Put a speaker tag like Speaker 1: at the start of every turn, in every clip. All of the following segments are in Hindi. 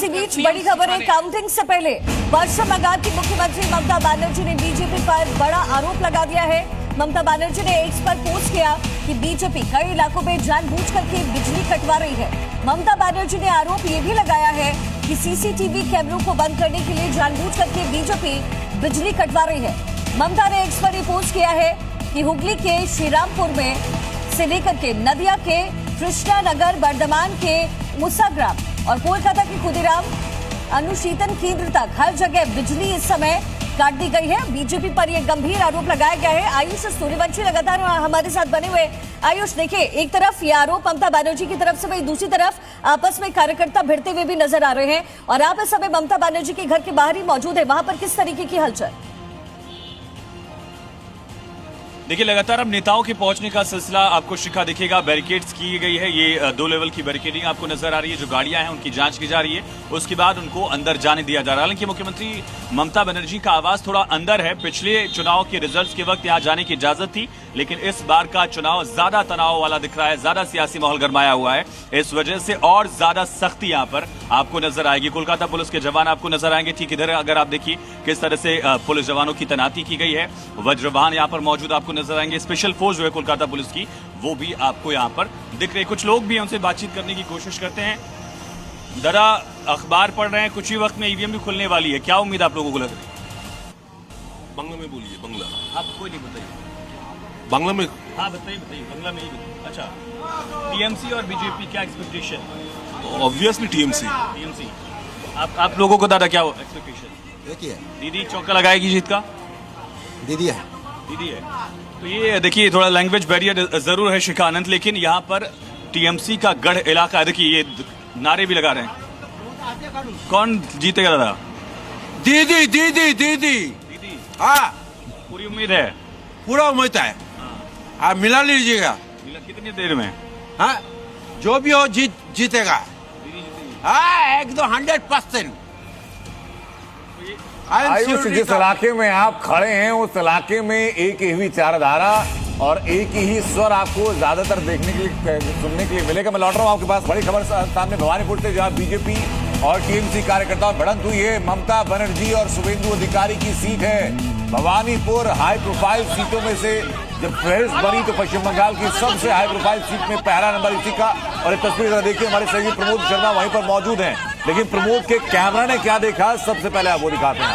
Speaker 1: इसी बीच बड़ी खबर है, काउंटिंग से पहले पश्चिम बंगाल की मुख्यमंत्री ममता बनर्जी ने बीजेपी पर बड़ा आरोप लगा दिया है। ममता बनर्जी ने एक्स पर पोस्ट किया कि बीजेपी कई इलाकों में जानबूझकर के बिजली कटवा रही है। ममता बनर्जी ने आरोप ये भी लगाया है कि सीसीटीवी कैमरों को बंद करने के लिए जानबूझकर के बीजेपी बिजली कटवा रही है। ममता ने एक्स पर पोस्ट किया है कि हुगली के श्रीरामपुर में से लेकर के नदिया के कृष्णा नगर, बर्धमान के मुसाग्राम और कोलकाता के खुदीराम अनुशीतन केंद्र तक हर जगह बिजली इस समय काट दी गई है। बीजेपी पर यह गंभीर आरोप लगाया गया है। आयुष सूर्यवंशी लगातार हमारे साथ बने हुए। आयुष, देखिए, एक तरफ ये आरोप ममता बनर्जी की तरफ से, वही दूसरी तरफ आपस में कार्यकर्ता भिड़ते हुए भी नजर आ रहे हैं और आप इस समय ममता बनर्जी के घर के बाहर ही मौजूद है। वहां पर किस तरीके की हलचल?
Speaker 2: देखिए, लगातार अब नेताओं के पहुंचने का सिलसिला आपको शिखा दिखेगा। बैरिकेड्स की गई है, ये 2 लेवल की बैरिकेडिंग आपको नजर आ रही है। जो गाड़ियां हैं उनकी जांच की जा रही है, उसके बाद उनको अंदर जाने दिया जा रहा है। हालांकि मुख्यमंत्री ममता बनर्जी का आवास थोड़ा अंदर है। पिछले चुनाव के रिजल्ट्स के वक्त यहां जाने की इजाजत थी, लेकिन इस बार का चुनाव ज्यादा तनाव वाला दिख रहा है, ज्यादा सियासी माहौल गरमाया हुआ है। इस वजह से और ज्यादा सख्ती यहां पर आपको नजर आएगी। कोलकाता पुलिस के जवान आपको नजर आएंगे। ठीक इधर अगर आप देखिए किस तरह से पुलिस जवानों की तैनाती की गई है। वज्रवाहन यहां पर मौजूद आपको नजर आएंगे। स्पेशल फोर्स जो है कोलकाता पुलिस की, वो भी आपको यहां पर दिख रही है। कुछ लोग भी उनसे बातचीत करने की कोशिश करते हैं। जरा अखबार पढ़ रहे हैं, कुछ ही वक्त में ईवीएम भी खुलने वाली है। क्या उम्मीद आप लोगों को लग रही है?
Speaker 3: बांग्ला में बोलिए। बांग्ला
Speaker 2: आप कोई नहीं बताइए।
Speaker 3: बांग्ला में?
Speaker 2: हाँ बताइए बांग्ला में ही बताइए। अच्छा, टीएमसी और बीजेपी क्या एक्सपेक्टेशन?
Speaker 3: Obviously TMC.
Speaker 2: आप लोगों को दादा क्या एक्सपेक्टेशन?
Speaker 4: देखिए,
Speaker 2: दीदी चौका लगाएगी जीत का?
Speaker 4: दीदी है।
Speaker 2: तो ये देखिए, थोड़ा लैंग्वेज बैरियर जरूर है शिखा आनंद, लेकिन यहाँ पर टीएमसी का गढ़ इलाका, देखिए ये नारे भी लगा रहे हैं। कौन जीतेगा दादा?
Speaker 4: दीदी दीदी दीदी
Speaker 2: दीदी।
Speaker 4: हाँ,
Speaker 2: पूरी उम्मीद है?
Speaker 4: पूरा उम्मीद है। आप मिला लीजिएगा।
Speaker 2: कितनी देर में?
Speaker 4: हाँ, जो भी हो जीतेगा। हाँ, एकदम 100%।
Speaker 5: आयुष, जिस इलाके में आप खड़े हैं उस इलाके में एक ही विचारधारा और एक ही स्वर आपको ज्यादातर देखने के लिए, सुनने के लिए मिलेगा। मैं लौट रहा हूं आपके पास बड़ी खबर सामने भवानीपुर से, जहां बीजेपी और टीएमसी कार्यकर्ताओं में भिड़ंत हुई है। ममता बनर्जी और शुवेंदु अधिकारी की सीट है भवानीपुर। हाई प्रोफाइल सीटों में से जब फहरिस्त बनी तो पश्चिम बंगाल की सबसे हाई प्रोफाइल सीट में पहला नंबर इसी का। और एक तस्वीर देखिए, हमारे सहयोगी प्रमोद शर्मा वहीं पर मौजूद हैं, लेकिन प्रमोद के कैमरा ने क्या देखा, सबसे पहले आप वो दिखाते हैं।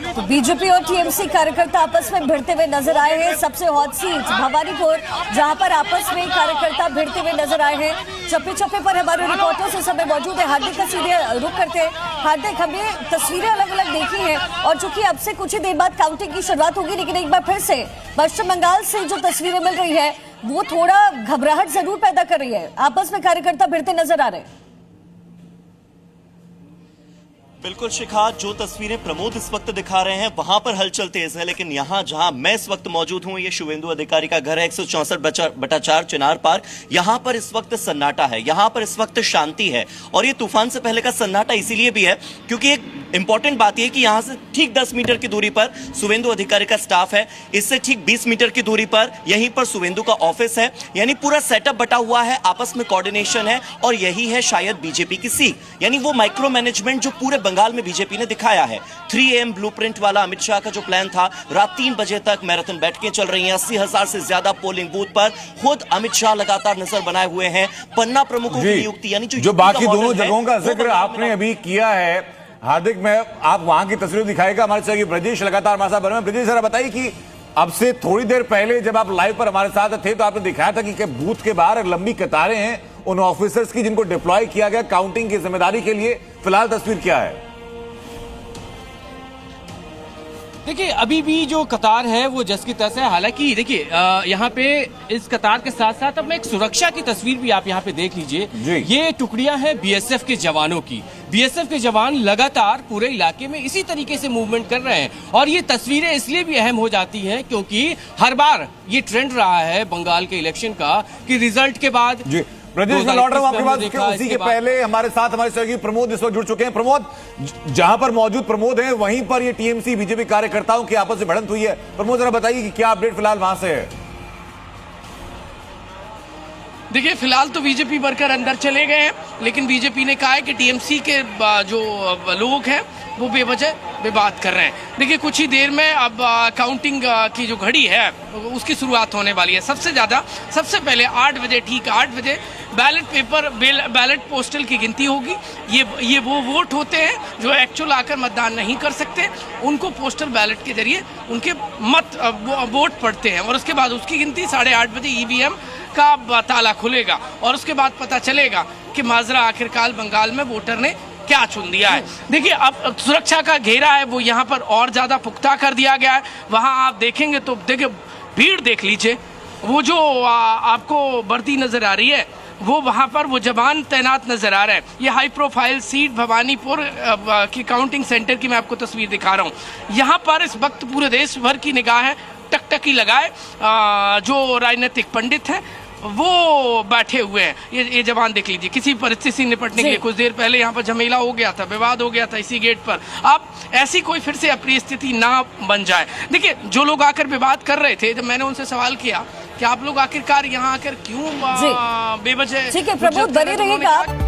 Speaker 1: तो बीजेपी और टीएमसी कार्यकर्ता आपस में भिड़ते हुए नजर आए हैं। सबसे हॉट सीट भवानीपुर, जहां पर आपस में कार्यकर्ता भिड़ते हुए नजर आए हैं। चप्पे चप्पे पर हमारे रिपोर्टर्स इस समय मौजूद है। हार्दिक का सीधे रुख करते हैं। हार्दिक, हमने तस्वीरें अलग अलग देखी हैं और चूंकि अब से कुछ ही देर बाद काउंटिंग की शुरुआत होगी, लेकिन एक बार फिर से पश्चिम बंगाल से जो तस्वीरें मिल रही है वो थोड़ा घबराहट जरूर पैदा कर रही है। आपस में कार्यकर्ता भिड़ते नजर आ रहे हैं।
Speaker 6: बिल्कुल शिखा, जो तस्वीरें प्रमोद इस वक्त दिखा रहे हैं वहां पर हलचल तेज है, लेकिन यहां जहां मैं इस वक्त मौजूद हूं, ये शुवेंदु अधिकारी का घर है, 164/4 चिनार पार्क। यहां पर इस वक्त सन्नाटा है, यहां पर इस वक्त शांति है। और ये तूफान से पहले का सन्नाटा इसीलिए भी है क्योंकि एक इंपॉर्टेंट बात यह कि यहां से ठीक 10 मीटर की दूरी पर शुवेंदु अधिकारी का स्टाफ है। इससे ठीक 20 मीटर की दूरी पर यहीं पर शुवेंदु का ऑफिस है। यानी पूरा सेटअप बटा हुआ है, आपस में कोऑर्डिनेशन है और यही है शायद बीजेपी की सीख। यानी वो माइक्रो मैनेजमेंट जो पूरे बंगाल में बीजेपी ने दिखाया है। 3 AM ब्लूप्रिंट वाला अमित शाह का जो प्लान था, रात 3 बजे तक मैराथन बैठकें चल रही हैं। 80,000 से ज्यादा पोलिंग बूथ पर खुद अमित शाह लगातार नजर बनाए हुए हैं। पन्ना प्रमुखों की नियुक्ति, यानी जो
Speaker 5: बाकी दोनों जगहों का जिक्र आपने अभी किया है। हार्दिक, मैं आप वहां की तस्वीर दिखाएगा हमारे सहयोगी ब्रजेश लगातार हमारे साथ बने हैं। ब्रजेश, जरा बताइए कि अब से थोड़ी देर पहले जब आप लाइव पर हमारे साथ थे तो आपने दिखाया था कि बूथ के बाहर लंबी कतारें हैं उन ऑफिसर्स की जिनको डिप्लॉय किया गया काउंटिंग की जिम्मेदारी के लिए। फिलहाल तस्वीर क्या है?
Speaker 7: देखिए, अभी भी जो कतार है वो जस की तस है। हालांकि देखिए, यहाँ पे इस कतार के साथ साथ अब मैं एक सुरक्षा की तस्वीर भी आप यहाँ पे देख लीजिए। ये टुकड़ियां हैं बीएसएफ के जवानों की। बीएसएफ के जवान लगातार पूरे इलाके में इसी तरीके से मूवमेंट कर रहे हैं और ये तस्वीरें इसलिए भी अहम हो जाती हैं क्योंकि हर बार ये ट्रेंड रहा है बंगाल के इलेक्शन का कि रिजल्ट के बाद।
Speaker 5: प्रदेश में लौट रहा हूं आपके पास, उसी के पहले हमारे साथ हमारे सहयोगी प्रमोद इस वक्त जुड़ चुके हैं। प्रमोद, जहां पर मौजूद प्रमोद हैं वहीं पर ये टीएमसी बीजेपी कार्यकर्ताओं की आपस में भिड़ंत हुई है। प्रमोद, जरा बताइए कि क्या अपडेट फिलहाल वहां से है?
Speaker 8: देखिए फिलहाल तो बीजेपी वर्कर अंदर चले गए हैं, लेकिन बीजेपी ने कहा है कि टीएमसी के जो लोग हैं वो बेवजह विवाद कर रहे हैं। देखिए कुछ ही देर में अब काउंटिंग की जो घड़ी है उसकी शुरुआत होने वाली है। सबसे पहले 8 बजे, ठीक 8 बजे बैलेट पोस्टल की गिनती होगी। ये वो वोट होते हैं जो एक्चुअल आकर मतदान नहीं कर सकते, उनको पोस्टल बैलेट के जरिए उनके वोट पड़ते हैं और उसके बाद उसकी गिनती 8:30 बजे ईवीएम का ताला खुलेगा और उसके बाद पता चलेगा कि माजरा आखिरकार बंगाल में वोटर ने क्या चुन दिया है। देखिए अब सुरक्षा का घेरा है वो यहाँ पर और ज्यादा पुख्ता कर दिया गया है। वहां आप देखेंगे तो देखिए भीड़ देख लीजिए, वो जो आपको बढ़ती नजर आ रही है वो वहां पर वो जवान तैनात नजर आ रहा है। ये हाई प्रोफाइल सीट भवानीपुर की काउंटिंग सेंटर की मैं आपको तस्वीर दिखा रहा हूँ। यहाँ पर इस वक्त पूरे देश भर की निगाहें टकटकी लगाए जो राजनीतिक पंडित हैं वो बैठे हुए हैं। ये जवान देख लीजिए, किसी परिस्थिति से निपटने के लिए कुछ देर पहले यहाँ पर झमेला हो गया था, विवाद हो गया था इसी गेट पर। अब ऐसी कोई फिर से अप्रिय स्थिति ना बन जाए। देखिए जो लोग आकर विवाद कर रहे थे, जब मैंने उनसे सवाल किया कि आप लोग आखिरकार यहाँ आकर क्यों बेवजह,
Speaker 1: ठीक है प्रमोद बने रहिएगा।